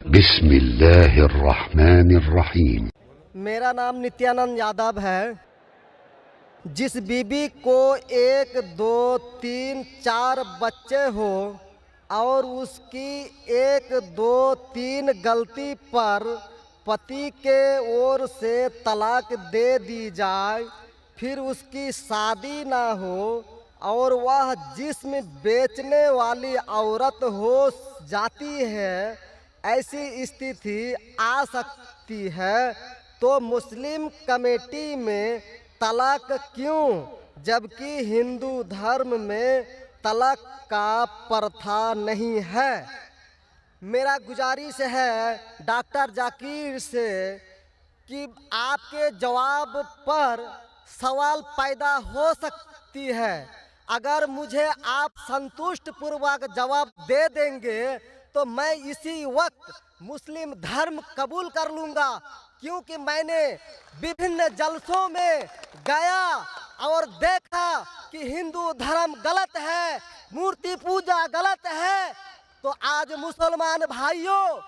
बिस्मिल्लाहिर्रहमानिर्रहीम। मेरा नाम नित्यानंद यादव है। जिस बीबी को 1, 2, 3, 4 बच्चे हो और उसकी 1, 2, 3 गलती पर पति के ओर से तलाक दे दी जाए, फिर उसकी शादी ना हो और वह जिस्म बेचने वाली औरत हो जाती है, ऐसी स्थिति आ सकती है, तो मुस्लिम कमेटी में तलाक क्यों, जबकि हिंदू धर्म में तलाक का प्रथा नहीं है। मेरा गुजारिश है डॉक्टर जाकिर से कि आपके जवाब पर सवाल पैदा हो सकती है। अगर मुझे आप संतुष्ट पूर्वक जवाब दे देंगे तो मैं इसी वक्त मुस्लिम धर्म कबूल कर लूँगा, क्योंकि मैंने विभिन्न जलसों में गया और देखा कि हिंदू धर्म गलत है, मूर्ति पूजा गलत है। तो आज मुसलमान भाइयों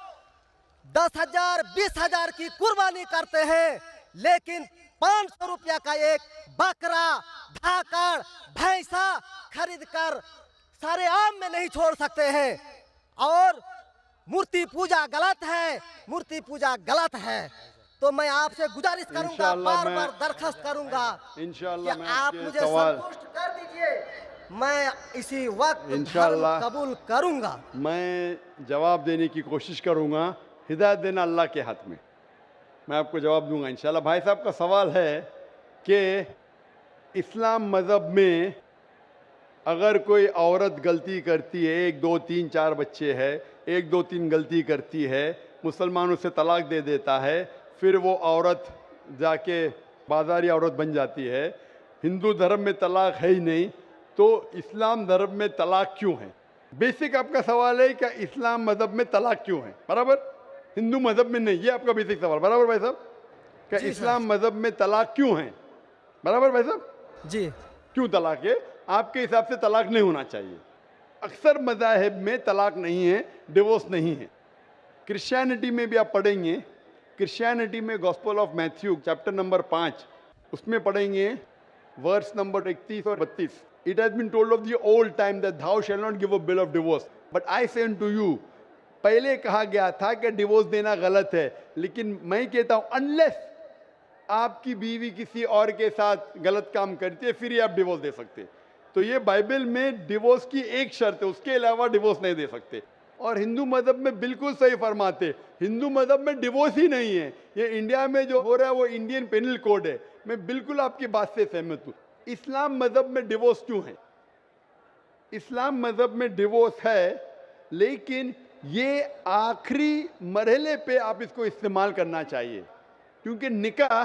10,000 20,000 की कुर्बानी करते हैं, लेकिन 500 रुपया का एक बकरा, धाकड़, भैंसा खरीद कर सारे आम में नहीं छोड़ सकते हैं। और मूर्ति पूजा गलत है, मूर्ति पूजा गलत है। तो मैं आपसे गुजारिश करूंगा, बार बार दरखास्त करूंगा कि आप मुझे संतुष्ट कर दीजिए। मैं इसी वक्त धर्म कबूल करूंगा। मैं जवाब देने की कोशिश करूंगा। हिदायत देना अल्लाह के हाथ में, मैं आपको जवाब दूंगा इंशाल्लाह। भाई साहब का सवाल है कि इस्लाम मज़हब में अगर कोई औरत गलती करती है, 1, 2, 3, 4 बच्चे हैं, 1, 2, 3 गलती करती है, मुसलमान उसे तलाक दे देता है, फिर वो औरत जाके बाजारी औरत बन जाती है। हिंदू धर्म में तलाक है ही नहीं, तो इस्लाम धर्म में तलाक क्यों है? बेसिक आपका सवाल है कि इस्लाम मज़हब में तलाक क्यों है, बराबर? हिंदू मज़हब में नहीं, ये आपका बेसिक सवाल, बराबर भाई साहब? क्या इस्लाम मज़हब में तलाक क्यों है, बराबर भाई साहब? जी। क्यों तलाक है? आपके हिसाब से तलाक नहीं होना चाहिए। अक्सर मज़ाहिब में तलाक नहीं है, डिवोर्स नहीं है। क्रिश्चियनिटी में भी आप पढ़ेंगे, क्रिश्चियनिटी में gospel of Matthew chapter number 5 उसमें पढ़ेंगे वर्स नंबर 31 और 32। It has been told of the old time that thou shall not give a bill of divorce, but I say unto you। पहले कहा गया था कि डिवोर्स देना गलत है, लेकिन मैं कहता हूं अनलेस आपकी बीवी किसी और के साथ गलत काम करती है, फिर ही आप डिवोर्स दे सकते। तो ये बाइबल में डिवोर्स की एक शर्त है, उसके अलावा डिवोर्स नहीं दे सकते। और हिंदू मज़हब में बिल्कुल सही फरमाते, हिंदू मज़हब में डिवोर्स ही नहीं है। ये इंडिया में जो हो रहा है वो इंडियन पेनल कोड है। मैं बिल्कुल आपकी बात से सहमत हूँ। इस्लाम मज़हब में डिवोर्स क्यों है? इस्लाम मज़हब में डिवोर्स है, लेकिन ये आखिरी मरहले पे आप इसको इस्तेमाल करना चाहिए, क्योंकि निकाह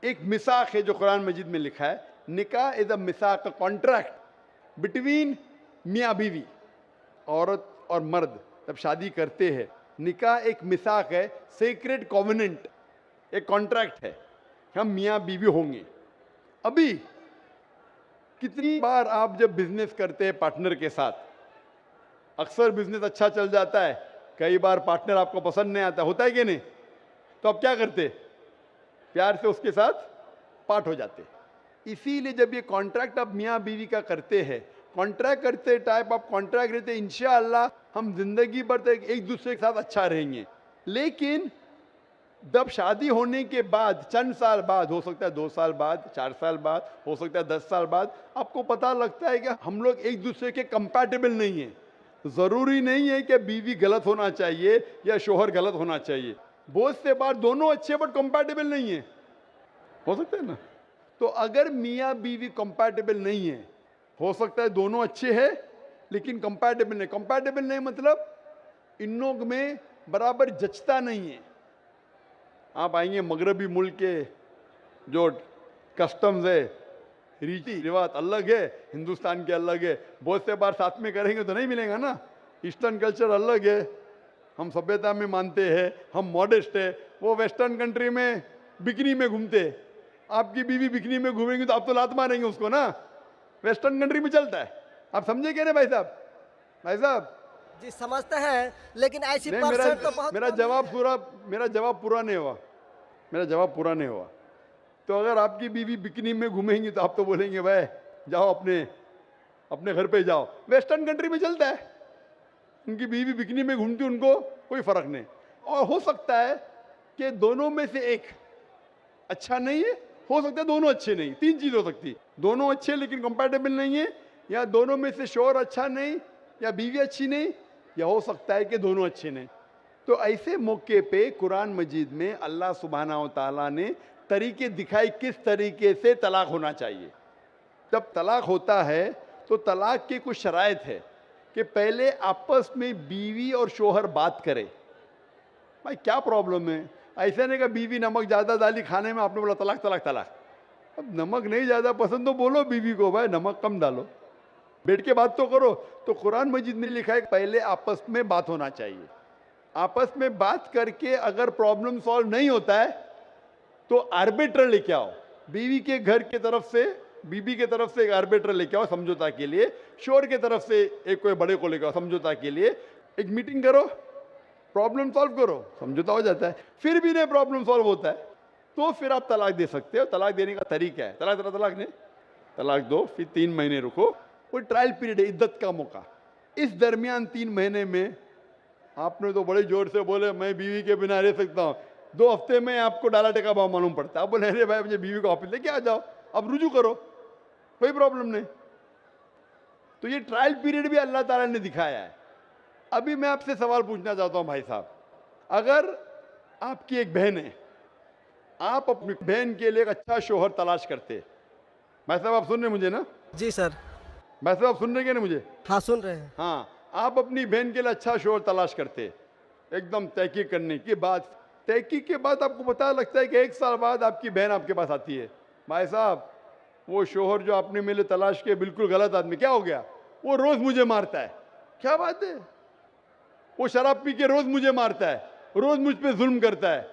एक मिसाक है जो कुरान मजीद में लिखा है। निकाह इज अ मिसाक, अ कॉन्ट्रैक्ट बिटवीन मियाँ बीवी। औरत और मर्द जब शादी करते हैं, निकाह एक मिसाक है, सेक्रेट कॉवेनेंट, एक कॉन्ट्रैक्ट है, हम मियाँ बीवी होंगे। अभी कितनी बार आप जब बिजनेस करते हैं पार्टनर के साथ, अक्सर बिजनेस अच्छा चल जाता है, कई बार पार्टनर आपको पसंद नहीं आता, होता है कि नहीं? तो आप क्या करते? प्यार से उसके साथ पार्ट हो जाते। इसीलिए जब ये कॉन्ट्रैक्ट आप मियाँ बीवी का करते हैं, कॉन्ट्रैक्ट करते टाइप आप कॉन्ट्रैक्ट रहते, इंशाअल्लाह हम जिंदगी भर तक एक दूसरे के साथ अच्छा रहेंगे। लेकिन जब शादी होने के बाद चंद साल बाद, हो सकता है 2 साल बाद, 4 साल बाद, हो सकता है 10 साल बाद, आपको पता लगता है कि हम लोग एक दूसरे के कंपैटिबल नहीं है। ज़रूरी नहीं है कि बीवी गलत होना चाहिए या शोहर गलत होना चाहिए। बहुत से बार दोनों अच्छे बट कंपैटिबल नहीं है, हो सकता है ना? तो अगर मियाँ बीवी कंपैटिबल नहीं है, हो सकता है दोनों अच्छे हैं लेकिन कंपैटिबल नहीं। कंपैटिबल नहीं मतलब इन लोग में बराबर जचता नहीं है। आप आएंगे मगरबी मुल्क के जो कस्टम्स है, रीति रिवाज अलग है, हिंदुस्तान के अलग है। बहुत से बार साथ में करेंगे तो नहीं मिलेगा ना। ईस्टर्न कल्चर अलग है, हम सभ्यता में मानते हैं, हम मॉडेस्ट है। वो वेस्टर्न कंट्री में बिकनी में घूमते हैं, आपकी बीवी बिकनी में घूमेंगी तो आप तो लात मारेंगे उसको ना। वेस्टर्न कंट्री में चलता है, आप समझे क्या ना भाई साहब? भाई साहब जी समझते हैं, लेकिन ऐसी नहीं, परसेंट तो बहुत मेरा कम जवाब है। पूरा मेरा जवाब पूरा नहीं हुआ। मेरा जवाब पूरा नहीं हुआ। तो अगर आपकी बीवी बिकनी में घूमेंगी तो आप तो बोलेंगे भाई जाओ अपने अपने घर पे जाओ। वेस्टर्न कंट्री में चलता है, उनकी बीवी बिकनी में घूमती, उनको कोई फर्क नहीं। और हो सकता है कि दोनों में से एक अच्छा नहीं है, हो सकता है दोनों अच्छे नहीं, तीन चीज हो सकती है, दोनों अच्छे लेकिन कंपैटिबल नहीं है, या दोनों में से शोहर अच्छा नहीं, या बीवी अच्छी नहीं, या हो सकता है कि दोनों अच्छे नहीं। तो ऐसे मौके पे कुरान मजीद में अल्लाह सुब्हानहू व तआला ने तरीके दिखाए किस तरीके से तलाक होना चाहिए। जब तलाक होता है तो तलाक की कुछ शराइत है कि पहले आपस में बीवी और शोहर बात करे, भाई क्या प्रॉब्लम है। ऐसा नहीं कि बीवी नमक ज़्यादा डाली खाने में, आपने बोला तलाक तलाक तलाक। अब नमक नहीं ज़्यादा पसंद तो बोलो बीवी को भाई नमक कम डालो, बैठ के बात तो करो। तो कुरान मजीद में लिखा है पहले आपस में बात होना चाहिए। आपस में बात करके अगर प्रॉब्लम सॉल्व नहीं होता है तो आर्बिट्र लेके आओ, बीवी के घर के तरफ से, बीबी के तरफ से एक आर्बिट्र लेके आओ समझौता के लिए, शोहर के तरफ से एक कोई बड़े को लेके आओ समझौता के लिए। एक मीटिंग करो, प्रॉब्लम सॉल्व करो, समझौता हो जाता है। फिर भी नहीं प्रॉब्लम सॉल्व होता है तो फिर आप तलाक दे सकते हो। तलाक देने का तरीका है, तलाक नहीं, तलाक दो, फिर 3 महीने रुको, वो ट्रायल पीरियड है, इद्दत का मौका। इस दरमियान 3 महीने में आपने तो बड़े जोर से बोले मैं बीवी के बिना रह सकता हूँ, 2 हफ्ते में आपको डाला टेका भाव मालूम पड़ता है। आप बोले अरे भाई मुझे बीवी को ऑफिस लेके आ जाओ, अब रुजू करो, कोई प्रॉब्लम नहीं। तो ये ट्रायल पीरियड भी अल्लाह ताला ने दिखाया है। अभी मैं आपसे सवाल पूछना चाहता हूं भाई साहब, अगर आपकी एक बहन है, आप अपनी बहन के लिए एक अच्छा शोहर तलाश करते, भाई साहब आप सुन रहे मुझे ना? जी सर। भाई साहब आप सुन रहे हैं ना मुझे? हाँ सुन रहे हैं। हाँ, आप अपनी बहन के लिए अच्छा शोहर तलाश करते, एकदम तहकीक करने के बाद, तहकीक के बाद आपको पता लगता है कि 1 साल बाद आपकी बहन आपके पास आती है, भाई साहब वो शोहर जो आपने मेरे तलाश किए बिल्कुल गलत आदमी, क्या हो गया, वो रोज मुझे मारता है। क्या बात है, वो शराब पी के रोज मुझे मारता है, रोज मुझ पे जुल्म करता है,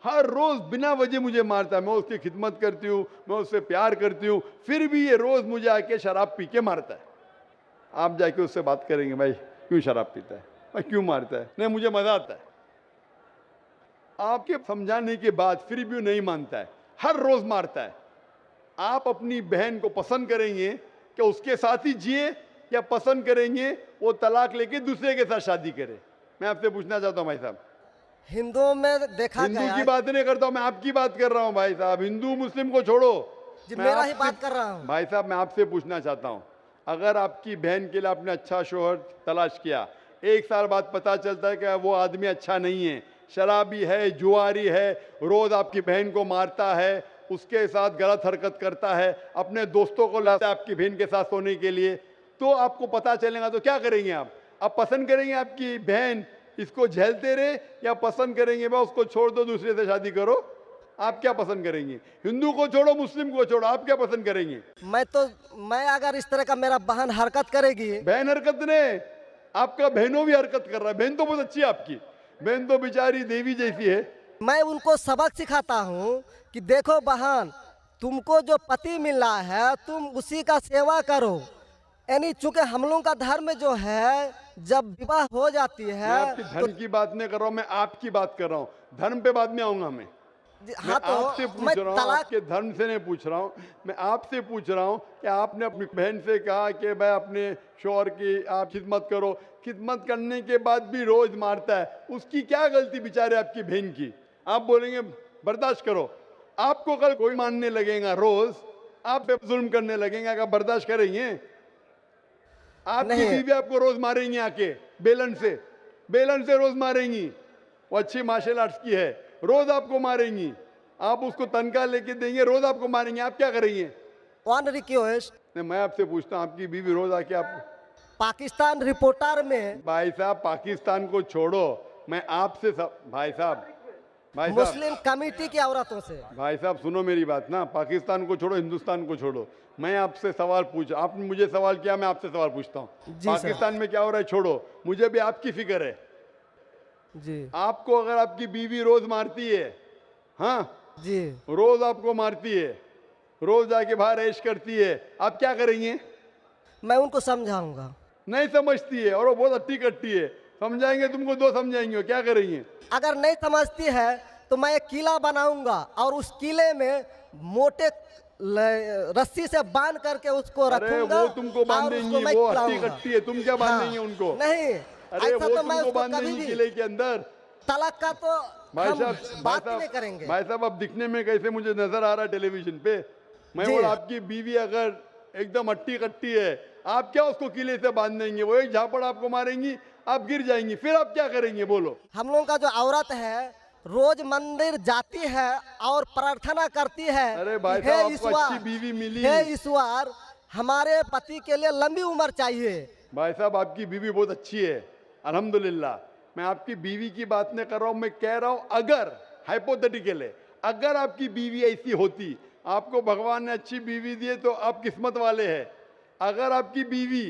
हर रोज बिना वजह मुझे मारता है। मैं उसकी खिदमत करती हूँ, मैं उससे प्यार करती हूँ, फिर भी ये रोज मुझे आके शराब पी के मारता है। आप जाके उससे बात करेंगे भाई क्यों शराब पीता है, भाई क्यों मारता है? नहीं मुझे मजा आता है। आपके समझाने के बाद फिर भी नहीं मानता है, हर रोज मारता है। आप अपनी बहन को पसंद करेंगे कि उसके साथ ही जिए, या पसंद करेंगे वो तलाक लेके दूसरे के साथ शादी करे? मैं आपसे पूछना चाहता हूं भाई साहब। हिंदुओं में देखा हिंदू गया की है। बात नहीं करता हूं, मैं आपकी बात कर रहा हूं भाई साहब। हिंदू मुस्लिम को छोड़ो, जी मैं मेरा ही आपसे- बात कर रहा हूँ। भाई साहब मैं आपसे पूछना चाहता हूं, अगर आपकी बहन के लिए आपने अच्छा शोहर तलाश किया, 1 साल बाद पता चलता है कि वो आदमी अच्छा नहीं है, शराबी है, जुआरी है, रोज आपकी बहन को मारता है, उसके साथ गलत हरकत करता है, अपने दोस्तों को लाता है आपकी बहन के साथ सोने के लिए, तो आपको पता चलेगा तो क्या करेंगे आप पसंद करेंगे आपकी बहन इसको झेलते रहे, या पसंद करेंगे भाई उसको छोड़ दो दूसरे से शादी करो? आप क्या पसंद करेंगे? हिंदू को छोड़ो मुस्लिम को छोड़ो, आप क्या पसंद करेंगे? मैं अगर इस तरह का मेरा बहन हरकत करेगी, बहन हरकत ने, आपका बहनों भी हरकत कर रहा है। बहन तो बहुत अच्छी है आपकी, बहन तो बेचारी देवी जैसी है। मैं उनको सबक सिखाता हूँ कि देखो बहन, तुमको जो पति मिल रहा है तुम उसी का सेवा करो। यानी चूंकि हम लोगों का धर्म जो है, जब विवाह हो जाती मैं है आपकी धर्म की बात नहीं कर रहा हूं, मैं आपकी बात कर रहा हूं। धर्म पे बाद में आऊंगा मैं हाँ तो आपसे मैं पूछ रहा हूँ, तलाक आपके धर्म से नहीं पूछ रहा हूँ। मैं आपसे पूछ रहा हूँ कि आपने अपनी बहन से कहा कि भाई अपने शौहर की आप खिदमत करो, खिदमत करने के बाद भी रोज मारता है, उसकी क्या गलती बेचारे आपकी बहन की? आप बोलेंगे बर्दाश्त करो, आपको कल कोई मानने लगेगा, रोज आप पे जुल्म करने लगेंगे, अगर बर्दाश्त करेंगे? आपकी नहीं। बीवी आपको रोज मारेंगी आके बेलन से रोज मारेंगी। वो अच्छी मार्शल आर्ट्स की है, रोज आपको मारेंगी, आप उसको तनख्वाह लेके देंगे, रोज आपको मारेंगे, आप क्या करेंगे? वन रिक्वेस्ट, नहीं मैं आपसे पूछता हूँ, आपकी बीवी रोज आके आप, पाकिस्तान रिपोर्टर में भाई साहब पाकिस्तान को छोड़ो, मैं आपसे भाई साहब मुस्लिम कमेटी की औरतों से, भाई साहब सुनो मेरी बात ना, पाकिस्तान को छोड़ो, हिंदुस्तान को छोड़ो, मैं आपसे सवाल पूछ, आपने मुझे सवाल किया, मैं आपसे सवाल पूछता हूँ। जी पाकिस्तान में क्या हो रहा है छोड़ो, मुझे भी आपकी फिक्र है। जी आपको अगर आपकी बीवी रोज मारती है, हाँ जी, रोज आपको मारती है, रोज आके बाहर ऐश करती है, आप क्या करेंगे? मैं उनको समझाऊंगा। नहीं समझती है और वो बहुत अट्टी कट्टी है। समझाएंगे तुमको, दो समझाएंगे, क्या करेंगे? अगर नहीं समझती है तो मैं एक किला बनाऊंगा और उस किले में मोटे रस्सी से बांध करके उसको अरे रखूंगा वो तुमको और बांधेंगी, उसको मैं वो अट्टी खिलाऊंगा। कट्टी है, तुम क्या बांधेंगे हाँ, उनको? नहीं, अरे ऐसा वो तो मैं तुमको उसको कभी बांधेंगी भी किले के अंदर। तलाक का तो भाई हम साहब, बात ही नहीं करेंगे। भाई साहब, अब दिखने में कैसे मुझे नजर आ रहा है टेलीविजन पे? मैं जी। बोला आपकी बीवी अगर एकदम अट्टी कट्टी है, आप क्या उसको किले से बांध देंगे? वो एक झापड़ आपको मारेंगी, आप गिर जाएंगी, फिर आप क्या करेंगे बोलो? हम लोगों का जो औरत है रोज मंदिर जाती है और प्रार्थना करती है अरे भाई कि साहब, हे आपको ईश्वर, अच्छी बीवी मिली। हे ईश्वर, हमारे पति के लिए लंबी उम्र चाहिए। भाई साहब, आपकी बीवी बहुत अच्छी है, अल्हम्दुलिल्लाह। मैं आपकी बीवी की बात नहीं कर रहा हूं, मैं कह रहा हूं अगर हाइपोथेटिकल है, अगर आपकी बीवी ऐसी होती, आपको भगवान ने अच्छी बीवी दी है तो आप किस्मत वाले हैं। अगर आपकी बीवी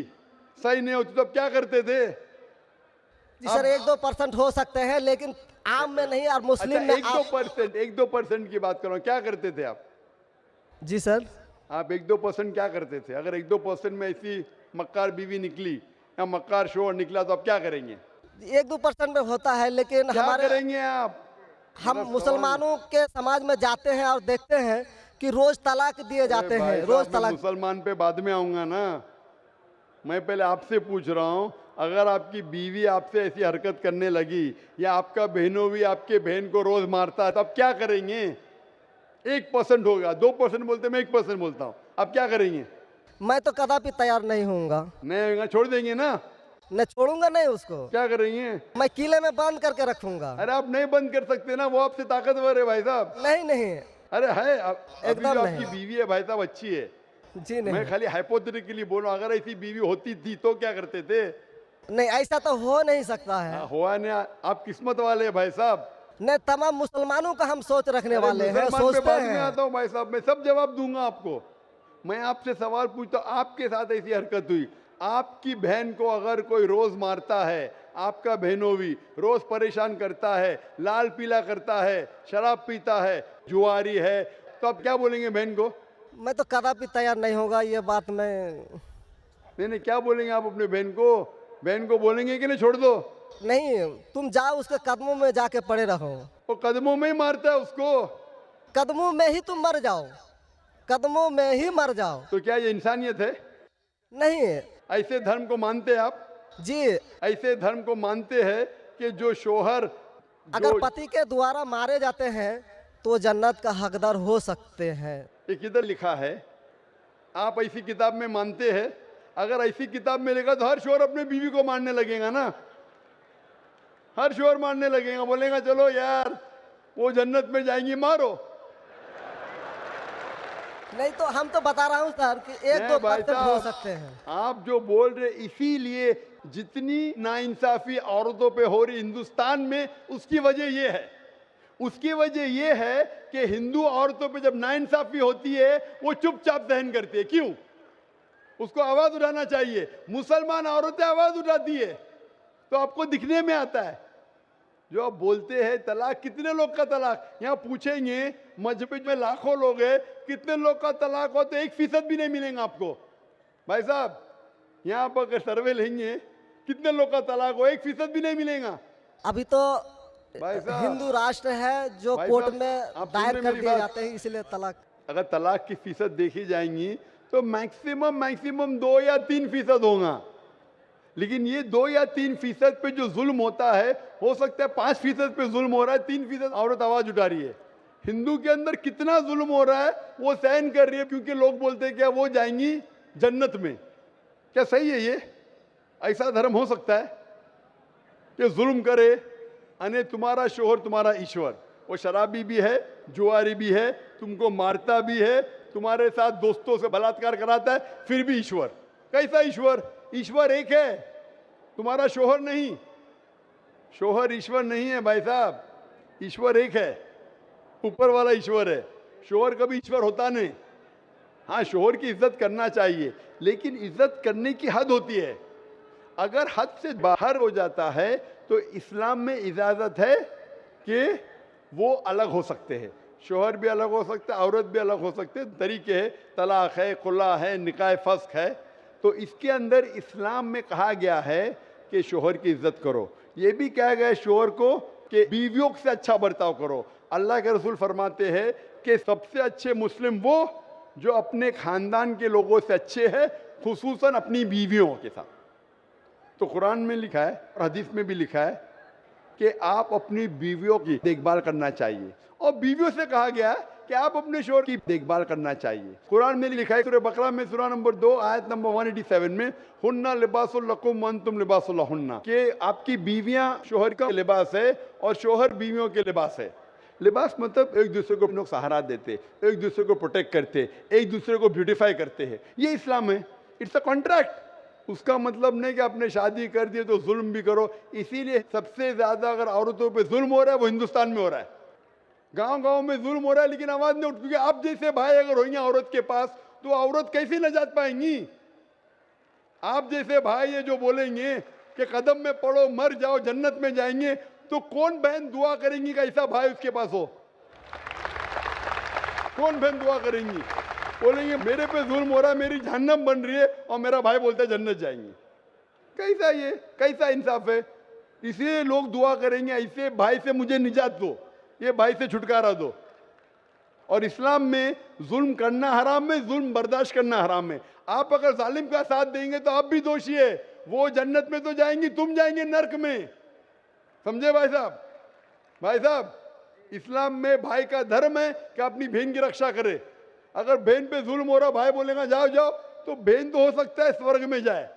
सही नहीं होती तो आप क्या करते थे? जी सर, 1-2% हो सकते हैं लेकिन आम में नहीं और मुस्लिम अच्छा, में 1-2% की बात करो, क्या करते थे आप? जी सर, आप 1-2% क्या करते थे? अगर 1-2% में ऐसी मक्कार बीवी निकली या मक्कार शोहर निकला तो आप क्या करेंगे? 1-2% में होता है लेकिन क्या हमारे करेंगे आप? हम मेरा मुसलमानों के समाज में जाते हैं और देखते हैं कि रोज तलाक दिए जाते भाई हैं, साहब, रोज मैं तलाक। मुसलमान पे बाद में आऊंगा ना। मैं पहले आपसे पूछ रहा हूं, अगर आपकी बीवी आपसे ऐसी हरकत करने लगी या आपका बहनों भी आपके बहन को रोज मारता है तो आप क्या करेंगे? 1% होगा, 2% बोलते, मैं 1% बोलता हूं, आप क्या करेंगे? मैं तो कदापि तैयार नहीं होऊंगा, नहीं होगा, छोड़ देंगे ना? मैं छोड़ूंगा नहीं उसको, क्या करेंगे? मैं किले में बांध करके रखूंगा। अरे आप नहीं बंद कर सकते ना, वो आपसे ताकतवर है भाई साहब। नहीं नहीं, अरे है, अभी एकदम जो नहीं। आपकी बीवी है भाई साहब अच्छी है। जी मैं नहीं, खाली हाइपोथेटिकली बोल रहा हूं, अगर ऐसी बीवी होती थी तो क्या करते थे? नहीं ऐसा तो हो नहीं सकता है। हुआ नहीं, आप किस्मत वाले हैं भाई साहब। नहीं, तमाम मुसलमानों का हम सोच रखने अरे वाले हैं, मुसलमान पे सोचते बाद में हैं। आता हूँ भाई साहब, मैं सब जवाब दूंगा आपको। मैं आपसे सवाल पूछता हूं, आपके साथ ऐसी हरकत हुई, आपकी बहन को अगर कोई रोज मारता है, आपका बहनों भी रोज परेशान करता है, लाल पीला करता है, शराब पीता है, जुआरी है, तो आप क्या बोलेंगे बहन को? मैं तो कदापि तैयार नहीं होगा, ये बात मैं। नहीं, क्या बोलेंगे आप अपने बहन को? बहन को बोलेंगे कि नहीं छोड़ दो? नहीं, तुम जाओ उसके कदमों में जाके पड़े रहो, वो कदमों में ही मारता है उसको। कदमों में ही तुम मर जाओ, कदमों में ही मर जाओ। तो क्या ये इंसानियत है? नहीं ऐसे धर्म को मानते हैं आप? जी, ऐसे धर्म को मानते हैं कि जो शोहर अगर पति के द्वारा मारे जाते हैं तो जन्नत का हकदार हो सकते हैं। ये किधर लिखा है? आप ऐसी किताब में मानते हैं? अगर ऐसी किताब में लिखा तो हर शोहर अपने बीवी को मारने लगेगा ना, हर शोहर मारने लगेगा, बोलेगा चलो यार वो जन्नत में जाएंगी, मारो। नहीं तो हम तो बता रहा हूँ सर कि नहीं 1-2% हो साहब, सकते हैं। आप जो बोल रहे, इसीलिए जितनी नाइंसाफी औरतों पे हो रही हिंदुस्तान में, उसकी वजह ये है, उसकी वजह ये है कि हिंदू औरतों पे जब नाइंसाफी होती है वो चुपचाप सहन करती है। क्यों? उसको आवाज उठाना चाहिए। मुसलमान औरतें आवाज उठाती है तो आपको दिखने में आता है। जो आप बोलते हैं तलाक, कितने लोग का तलाक? यहाँ पूछेंगे मस्जिद में लाखों लोग हैं, कितने लोग का तलाक हो तो 1% भी नहीं मिलेगा आपको। भाई साहब, यहाँ पर अगर सर्वे लेंगे कितने लोग का तलाक हो, 1% भी नहीं मिलेगा। अभी तो भाई साहब, हिंदू राष्ट्र है जो भाई कोर्ट साहब, में आप सुन दायर रहे कर मेरी दिए बात? जाते हैं, इसलिए तलाक। अगर तलाक की फीसद देखी जाएंगी तो मैक्सिमम 2 या 3% होगा, लेकिन ये 2 या 3% पे जो जुल्म होता है, हो सकता है 5% पे जुल्म हो रहा है, 3% औरत आवाज उठा रही है। हिंदू के अंदर कितना जुल्म हो रहा है वो सहन कर रही है, क्योंकि लोग बोलते हैं क्या वो जाएंगी जन्नत में। क्या सही है ये? ऐसा धर्म हो सकता है कि जुल्म करे? अने तुम्हारा शोहर तुम्हारा ईश्वर, वो शराबी भी है, जुआरी भी है, तुमको मारता भी है, तुम्हारे साथ दोस्तों से बलात्कार कराता है, फिर भी ईश्वर। कैसा ईश्वर? ईश्वर एक है, तुम्हारा शोहर नहीं। शोहर ईश्वर नहीं है भाई साहब, ईश्वर एक है, ऊपर वाला ईश्वर है। शोहर कभी ईश्वर होता नहीं। हाँ, शोहर की इज्जत करना चाहिए, लेकिन इज्जत करने की हद होती है। अगर हद से बाहर हो जाता है तो इस्लाम में इजाजत है कि वो अलग हो सकते हैं। शोहर भी अलग हो सकता है, औरत भी अलग हो सकते हैं, तरीके हैं। तलाक है, खुला है, निकाह फस्क है। तो इसके अंदर इस्लाम में कहा गया है कि शोहर की इज्जत करो। ये भी कहा गया है शोहर को कि बीवियों से अच्छा बर्ताव करो। अल्लाह के रसूल फरमाते हैं कि सबसे अच्छे मुस्लिम वो जो अपने खानदान के लोगों से अच्छे हैं, खुसूसन अपनी बीवियों के साथ। तो कुरान में लिखा है और हदीस में भी लिखा है कि आप अपनी बीवियों की देखभाल करना चाहिए, और बीवियों से कहा गया है कि आप अपने शोहर की देखभाल करना चाहिए। कुरान में लिखा है सूरह बकरा में सूरह नंबर 2 आयत नंबर 187 में, हुन्ना लिबासुल लकुम व अंतुम लिबासुल लहुन्ना, कि आपकी बीवियां शोहर का लिबास है और शोहर बीवियों के लिबास है। लिबास मतलब एक दूसरे को लोग सहारा देते, एक दूसरे को प्रोटेक्ट करते, एक दूसरे को ब्यूटीफाई करते हैं, ये इस्लाम है। It's a contract. उसका मतलब नहीं कि आपने शादी कर दी तो जुल्म भी करो। इसीलिए सबसे ज्यादा अगर औरतों पे जुल्म हो रहा है वो हिंदुस्तान में हो रहा है। गांव-गांव में जुल्म हो रहा है लेकिन आवाज नहीं उठ, क्योंकि आप जैसे भाई अगर होंगे औरत के पास तो औरत कैसे नजात पाएंगी। आप जैसे भाई ये जो बोलेंगे कि कदम में पड़ो मर जाओ जन्नत में जाएंगे, तो कौन बहन दुआ करेंगी कि ऐसा भाई उसके पास हो? कौन बहन दुआ करेंगी? बोलेंगे मेरे पे जुल्म हो रहा है, मेरी जहन्नम बन रही है, और मेरा भाई बोलता है जन्नत जाएंगे। कैसा ये, कैसा इंसाफ है? इसलिए लोग दुआ करेंगे ऐसे भाई से मुझे निजात दो, ये भाई से छुटकारा दो। और इस्लाम में जुल्म करना हराम है, जुल्म बर्दाश्त करना हराम है। आप अगर जालिम का साथ देंगे तो आप भी दोषी है। वो जन्नत में तो जाएंगी, तुम जाएंगे नर्क में। समझे भाई साहब? भाई साहब, इस्लाम में भाई का धर्म है कि अपनी बहन की रक्षा करे। अगर बहन पे जुल्म हो रहा, भाई बोलेगा जाओ जाओ, तो बहन तो हो सकता है स्वर्ग में जाए,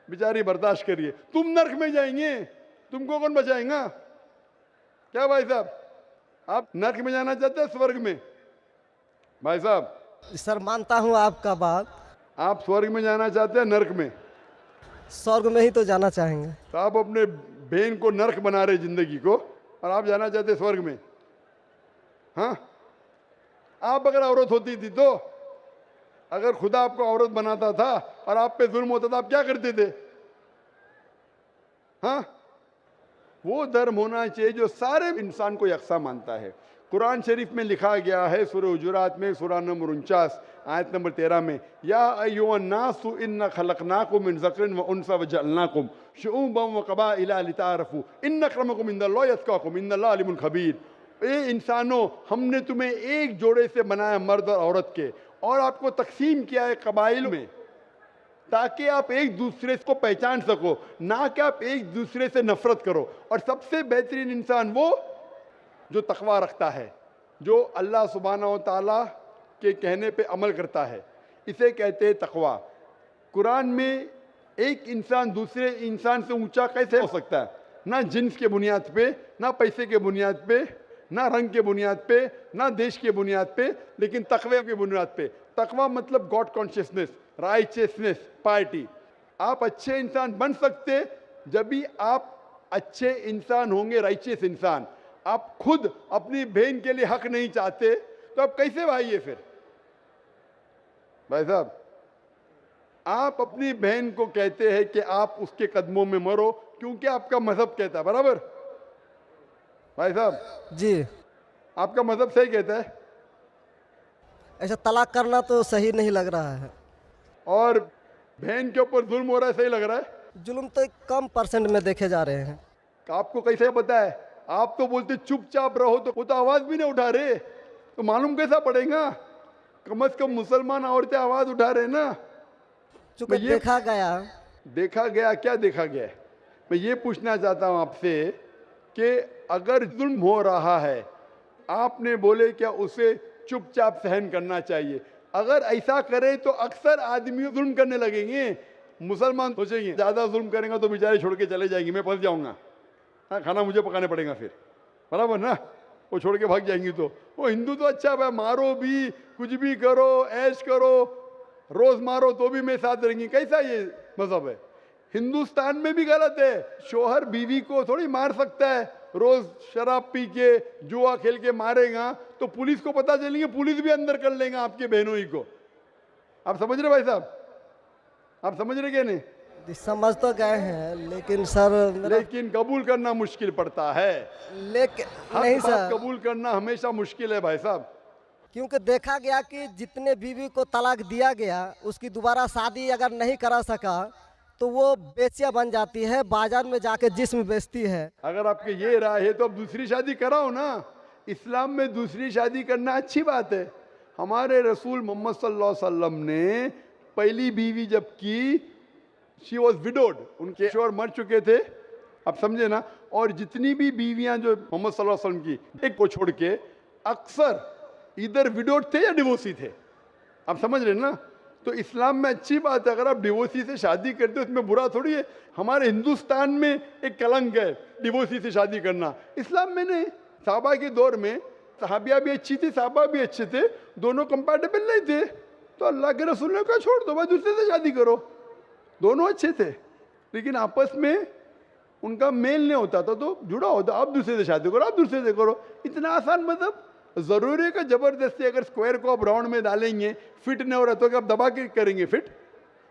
बेचारी बर्दाश्त करिए, तुम नर्क में जाएंगे, तुमको कौन बचाएगा? क्या भाई साहब, आप नर्क में जाना चाहते हैं स्वर्ग में? भाई साहब, सर मानता हूँ आपका बात। आप स्वर्ग में जाना चाहते हैं नर्क में? स्वर्ग में ही तो जाना चाहेंगे। तो आप अपने बहन को नर्क बना रहे जिंदगी को, और आप जाना चाहते हैं स्वर्ग में? हाँ, आप अगर औरत होती थी तो, अगर खुदा आपको औरत बनाता था और आप पे जुल्म होता था, आप क्या करते थे? हाँ, वो धर्म होना चाहिए जो सारे इंसान को यकसा मानता है। कुरान शरीफ में लिखा गया है सूरह हुजुरात में सूरह नंबर 49 आयत नंबर 13 में, या अय्युहन्नासु इन्ना खलकनाकुम मिन ज़करिन व उन्सा व जअलनाकुम शुऊबन व क़बाइला लिताअरफू इन्न अक्रमकुम इंदल्लाहि अत्क़ाकुम इन्नल्लाह अलीमुन खबीर। ए इंसानों, हमने तुम्हें एक जोड़े से बनाया मर्द और औरत के, और आपको तकसीम किया है कबाइल में, ताकि आप एक दूसरे को पहचान सको, ना कि आप एक दूसरे से नफरत करो। और सबसे बेहतरीन इंसान वो जो तकवा रखता है, जो अल्लाह सुब्हानहू व तआला के कहने पे अमल करता है, इसे कहते हैं तकवा। कुरान में एक इंसान दूसरे इंसान से ऊंचा कैसे हो सकता है? ना जिन्स के बुनियाद पे, ना पैसे के बुनियाद पे, ना रंग के बुनियाद पे, ना देश के बुनियाद पे, लेकिन तकवे के बुनियाद पे। तकवा मतलब गॉड कॉन्शियसनेस, राइचियसनेस, पार्टी। आप अच्छे इंसान बन सकते जब भी आप अच्छे इंसान होंगे, राइचियस इंसान। आप खुद अपनी बहन के लिए हक नहीं चाहते तो आप कैसे भाई है फिर? भाई साहब, आप अपनी बहन को कहते हैं कि आप उसके कदमों में मरो क्योंकि आपका मजहब कहता है, बराबर? भाई साहब जी, आपका मजहब सही कहता है। ऐसा तलाक करना तो सही नहीं लग रहा है। और बहन के ऊपर जुल्म हो रहा है, सही लग रहा है? जुल्म तो कम परसेंट में देखे जा रहे हैं। आपको कैसे पता है? आप तो बोलते चुपचाप रहो, तो वो तो आवाज भी नहीं उठा रहे, तो मालूम कैसा पड़ेगा? कम से कम मुसलमान औरतें आवाज उठा रहे ना। चूंकि देखा गया क्या देखा गया? मैं ये पूछना चाहता हूं आपसे कि अगर जुल्म हो रहा है, आपने बोले क्या उसे चुपचाप सहन करना चाहिए? अगर ऐसा करे तो अक्सर आदमी जुल्म करने लगेंगे। मुसलमान सोचेंगे ज्यादा जुल्म करेंगे तो बेचारे छोड़ के चले जाएंगे, मैं फंस जाऊंगा, हाँ खाना मुझे पकाने पड़ेगा फिर, बराबर ना? वो छोड़ के भाग जाएंगी। तो वो हिंदू तो अच्छा है, मारो भी, कुछ भी करो, ऐश करो, रोज मारो तो भी मैं साथ रहेंगी। कैसा ये मजहब है? हिंदुस्तान में भी गलत है। शोहर बीवी को थोड़ी मार सकता है। रोज शराब पी के जुआ खेल के मारेगा तो पुलिस को पता चलेंगे, पुलिस भी अंदर कर लेगा आपके बहनों ही को। आप समझ रहे भाई साहब? आप समझ रहे क्या? नहीं समझ तो गए हैं, लेकिन सर लेकिन कबूल करना मुश्किल पड़ता है। लेकिन नहीं हक बात सर, कबूल करना हमेशा मुश्किल है भाई साहब। क्योंकि देखा गया कि जितने बीवी को तलाक दिया गया उसकी दोबारा शादी अगर नहीं करा सका तो वो बेचिया बन जाती है, बाजार में जाके जिस्म बेचती है। अगर आपके ये राय है तो अब दूसरी शादी कराओ ना। इस्लाम में दूसरी शादी करना अच्छी बात है। हमारे रसूल मोहम्मद सल्लल्लाहु अलैहि वसल्लम ने पहली बीवी जब की, शी वॉज विडोड, उनके शोहर मर चुके थे, आप समझे ना। और जितनी भी बीवियां जो मोहम्मद सल्लल्लाहु अलैहि वसल्लम की, एक को छोड़ के अक्सर इधर विडोड थे या डिवोर्सी थे, आप समझ रहे हैं ना। तो इस्लाम में अच्छी बात है, अगर आप डिवोर्सी से शादी करते हो उसमें बुरा थोड़ी है। हमारे हिंदुस्तान में एक कलंक है डिवोर्सी से शादी करना, इस्लाम में नहीं। साहबा के दौर में सहाबिया भी अच्छी थी, साहबा भी अच्छे थे, दोनों कंपैटिबल नहीं थे, तो अल्लाह के रसूल ने कहा छोड़ दो भाई, दूसरे से शादी करो। दोनों अच्छे थे लेकिन आपस में उनका मेल नहीं होता था, तो जुड़ा होता, आप दूसरे से शादी करो, आप दूसरे से करो। इतना आसान मतलब जरूरी है कि जबरदस्ती अगर स्क्वायर को आप राउंड में डालेंगे, फिट नहीं हो रहा तो आप दबा के करेंगे fit.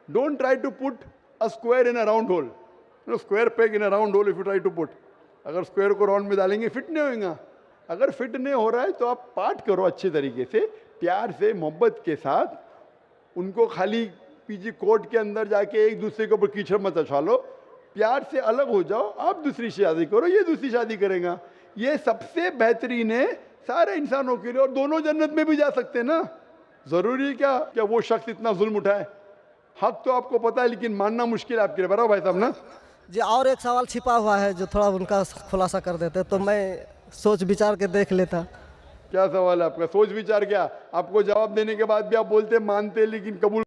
Don't try to put a square in a round hole, square peg in a round hole if you try to put. अगर स्क्वायर को राउंड में डालेंगे फिट नहीं होगा। अगर फिट नहीं हो रहा है तो आप पार्ट करो अच्छे तरीके से, प्यार से, मोहब्बत के साथ। उनको खाली पीजी कोर्ट के अंदर जाके एक दूसरे के ऊपर कीचड़ मत उछालो, प्यार से अलग हो जाओ, आप दूसरी शादी करो, ये दूसरी शादी करेगा। ये सबसे बेहतरीन है सारे इंसानों के लिए, और दोनों जन्नत में भी जा सकते हैं ना। जरूरी है क्या वो शख्स इतना जुल्म उठाए? हक तो आपको पता है लेकिन मानना मुश्किल है आपके लिए, बराबर भाई साहब ना। जी और एक सवाल छिपा हुआ है जो थोड़ा उनका खुलासा कर देते तो मैं सोच विचार के देख लेता। क्या सवाल है आपका? सोच विचार क्या? आपको जवाब देने के बाद भी आप बोलते मानते लेकिन कबूल